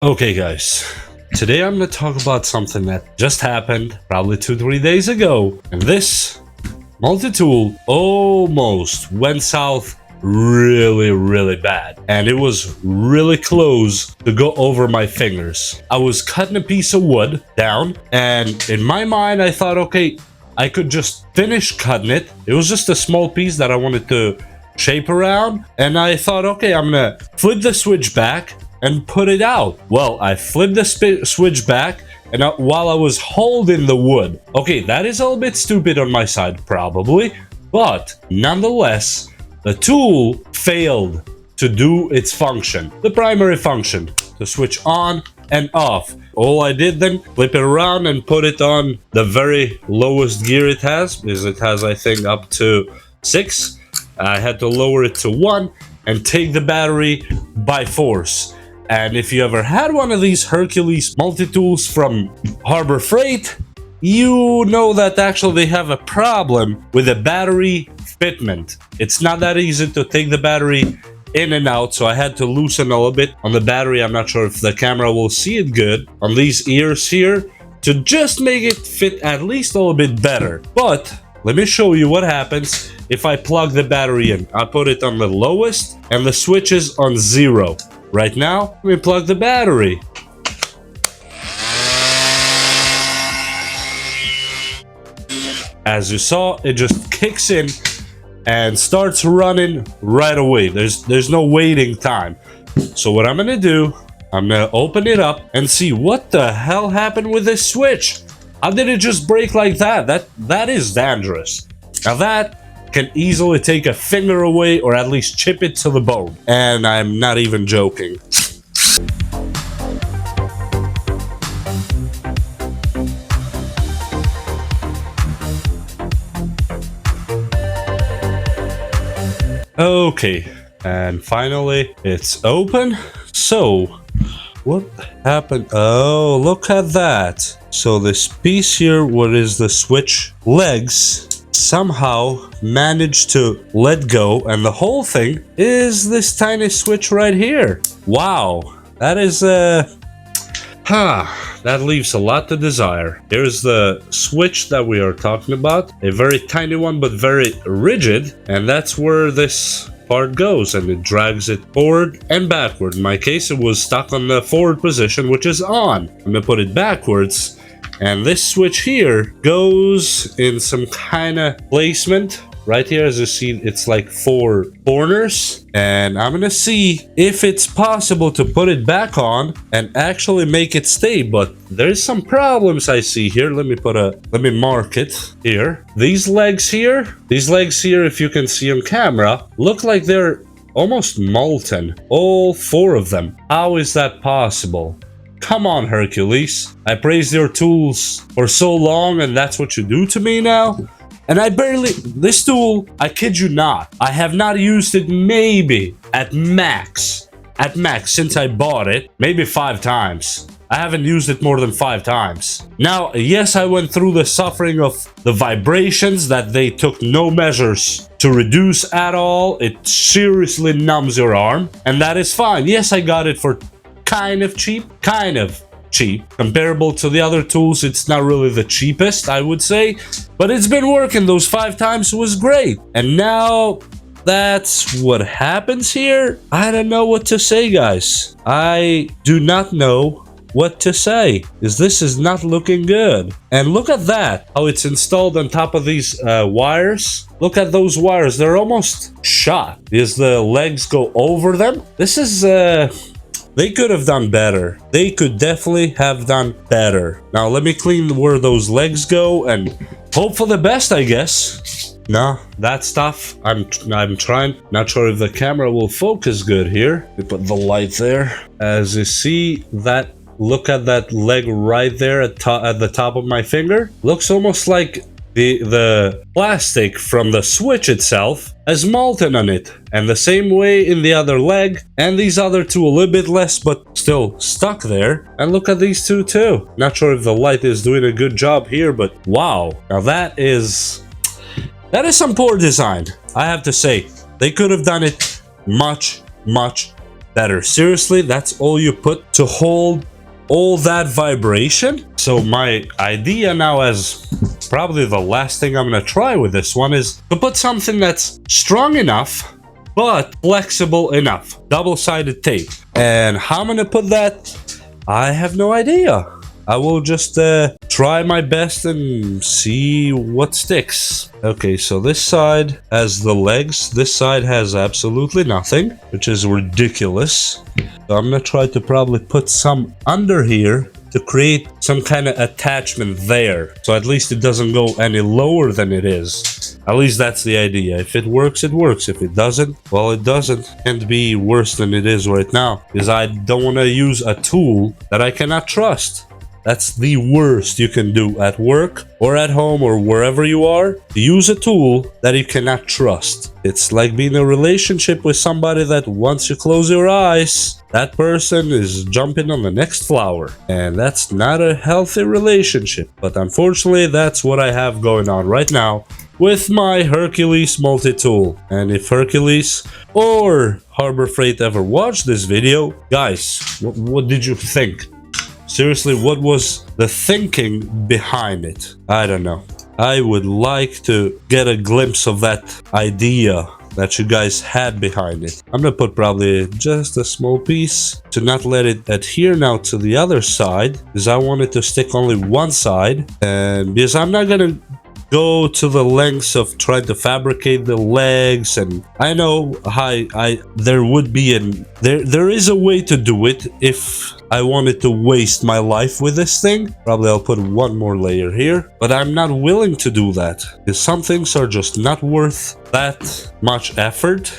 Okay guys, today I'm going to talk about something that just happened probably 2-3 days ago, and this multi-tool almost went south really bad, and it was really close to go over my fingers. I was cutting a piece of wood down, and in my mind I thought, okay, I could just finish cutting it. It was just a small piece that I wanted to shape around, and I thought, okay, I'm gonna flip the switch back and put it out. Well, I flipped the switch back, and while I was holding the wood, okay, that is a little bit stupid on my side probably, but nonetheless the tool failed to do its function, the primary function, to switch on and off. All I did then, flip it around and put it on the very lowest gear it has, because it has, I think, up to 6. I had to lower it to 1 and take the battery by force. And if you ever had one of these Hercules multi-tools from Harbor Freight, you know that actually they have a problem with the battery fitment. It's not that easy to take the battery in and out, so I had to loosen a little bit on the battery. I'm not sure if the camera will see it good on these ears here, to just make it fit at least a little bit better. But let me show you what happens if I plug the battery in. I put it on the lowest and the switch is on 0. Right now, let me plug the battery. As you saw, it just kicks in and starts running right away. There's no waiting time. So what I'm gonna do, I'm gonna open it up and see what the hell happened with this switch. How did it just break like that? That is dangerous. Now that can easily take a finger away, or at least chip it to the bone. And I'm not even joking. Okay, and finally it's open. So what happened? Oh, look at that. So this piece here, what is the switch legs, somehow managed to let go, and the whole thing is this tiny switch right here. Wow, that is that leaves a lot to desire. Here's the switch that we are talking about, a very tiny one but very rigid, and that's where this part goes, and it drags it forward and backward. In my case, it was stuck on the forward position, which is on. I'm gonna put it backwards, and this switch here goes in some kind of placement right here. As you see, it's like 4 corners, and I'm gonna see if it's possible to put it back on and actually make it stay. But there's some problems I see here. Let me mark it here. These legs here, if you can see on camera, look like they're almost molten, all 4 of them. How is that possible? Come on, Hercules. I praised your tools for so long, and that's what you do to me now? And this tool, I kid you not, I have not used it maybe at max since I bought it, maybe 5 times. I haven't used it more than 5 times. Now, yes, I went through the suffering of the vibrations that they took no measures to reduce at all. It seriously numbs your arm, and that is fine. Yes, I got it for kind of cheap. Comparable to the other tools, it's not really the cheapest, I would say, but it's been working. Those 5 times was great, and now that's what happens here. I don't know what to say, guys. I do not know what to say, because this is not looking good. And look at that, how it's installed on top of these wires. Look at those wires, they're almost shot because the legs go over them. This is they could have done better. They could definitely have done better. Now let me clean where those legs go and hope for the best, I guess. No, that stuff, I'm trying. Not sure if the camera will focus good here. We put the light there. As you see, that, look at that leg right there at the top of my finger. Looks almost like the plastic from the switch itself has molten on it, and the same way in the other leg, and these other 2 a little bit less, but still stuck there. And look at these 2 too. Not sure if the light is doing a good job here, but wow, now that is some poor design, I have to say. They could have done it much better. Seriously, that's all you put to hold all that vibration? So my idea now, as probably the last thing I'm gonna try with this one, is to put something that's strong enough but flexible enough. Double-sided tape. And how I'm gonna put that, I have no idea. I will just try my best and see what sticks. Okay, so this side has the legs. This side has absolutely nothing, which is ridiculous. So I'm gonna try to probably put some under here to create some kind of attachment there. So at least it doesn't go any lower than it is. At least that's the idea. If it works, it works. If it doesn't, well, it doesn't. Can't be worse than it is right now. Because I don't want to use a tool that I cannot trust. That's the worst you can do at work or at home or wherever you are. Use a tool that you cannot trust. It's like being in a relationship with somebody that once you close your eyes, that person is jumping on the next flower. And that's not a healthy relationship. But unfortunately, that's what I have going on right now with my Hercules multi-tool. And if Hercules or Harbor Freight ever watched this video, guys, what did you think? Seriously, what was the thinking behind it? I don't know. I would like to get a glimpse of that idea that you guys had behind it. I'm gonna put probably just a small piece to not let it adhere now to the other side, because I want it to stick only one side, and because I'm not gonna go to the lengths of trying to fabricate the legs. And I know there is a way to do it if I wanted to waste my life with this thing. Probably I'll put one more layer here, but I'm not willing to do that because some things are just not worth that much effort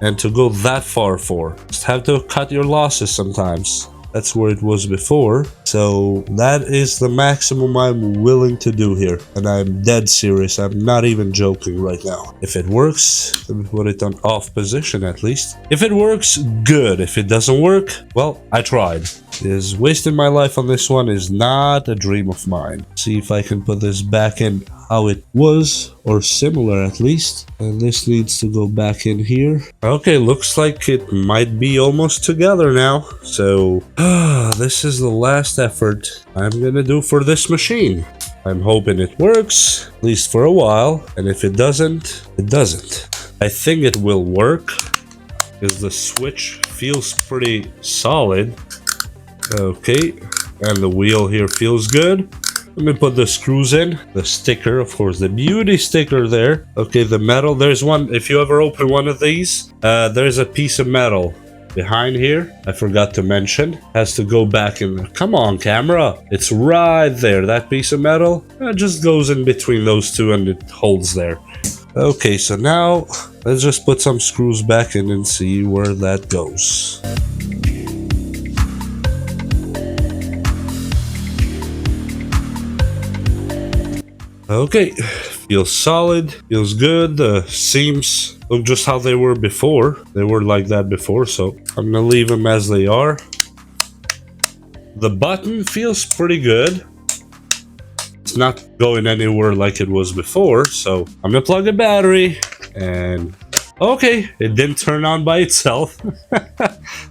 and to go that far for. Just have to cut your losses sometimes. That's where it was before. So that is the maximum I'm willing to do here. And I'm dead serious. I'm not even joking right now. If it works, let me put it on off position at least. If it works, good. If it doesn't work, well, I tried. Because wasting my life on this one is not a dream of mine. See if I can put this back in how it was, or similar at least. And this needs to go back in here. Okay, looks like it might be almost together now. So this is the last effort I'm gonna do for this machine. I'm hoping it works, at least for a while. And if it doesn't, it doesn't. I think it will work because the switch feels pretty solid. Okay, and the wheel here feels good. Let me put the screws in. The sticker, of course, the beauty sticker there. Okay, the metal, there's one. If you ever open one of these, there's a piece of metal behind here. I forgot to mention. Has to go back in there. Come on, camera. It's right there. That piece of metal, it just goes in between those two and it holds there. Okay, so now let's just put some screws back in and see where that goes. Okay, feels solid, feels good. The seams look just how they were before. They were like that before, so I'm gonna leave them as they are. The button feels pretty good. It's not going anywhere like it was before, so I'm gonna plug a battery and okay, it didn't turn on by itself.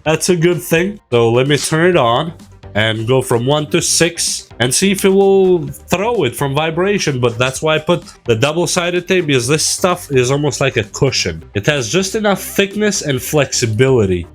That's a good thing. So let me turn it on and go from 1 to 6 and see if it will throw it from vibration. But that's why I put the double-sided tape, because this stuff is almost like a cushion. It has just enough thickness and flexibility.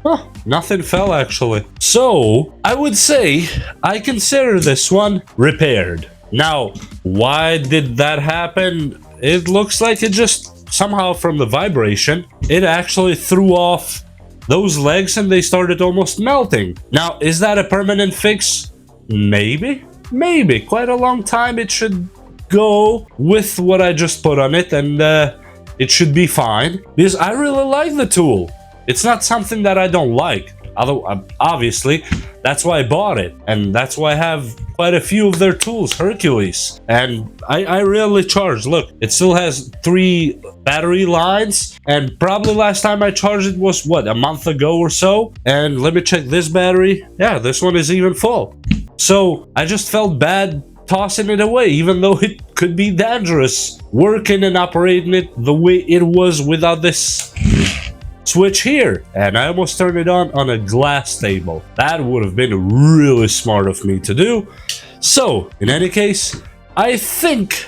Oh, nothing fell actually. So I would say I consider this one repaired. Now, why did that happen? It looks like it just somehow from the vibration, it actually threw off those legs and they started almost melting. Now, is that a permanent fix? Maybe. Maybe. Quite a long time it should go with what I just put on it, and it should be fine. Because I really like the tool. It's not something that I don't like. Obviously, that's why I bought it, and that's why I have quite a few of their tools, Hercules. And I rarely charge. Look, it still has 3 battery lines, and probably last time I charged it was, what, a month ago or so? And let me check this battery. Yeah, this one is even full. So I just felt bad tossing it away, even though it could be dangerous working and operating it the way it was without this switch here. And I almost turned it on a glass table. That would have been really smart of me to do. So in any case, I think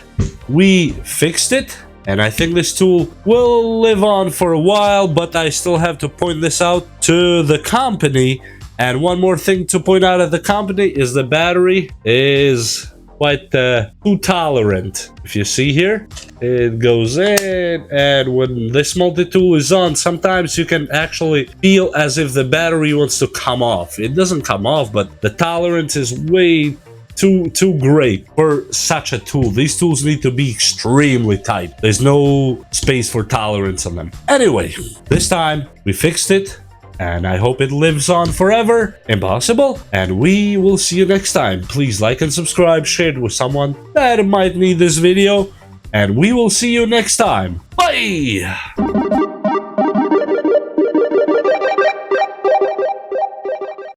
we fixed it, and I think this tool will live on for a while, but I still have to point this out to the company. And one more thing to point out at the company is the battery is quite too tolerant. If you see here, it goes in, and when this multi-tool is on, sometimes you can actually feel as if the battery wants to come off. It doesn't come off, but the tolerance is way too great for such a tool. These tools need to be extremely tight. There's no space for tolerance on them. Anyway, this time we fixed it, and I hope it lives on forever. Impossible. And we will see you next time. Please like and subscribe, share it with someone that might need this video, and we will see you next time. Bye!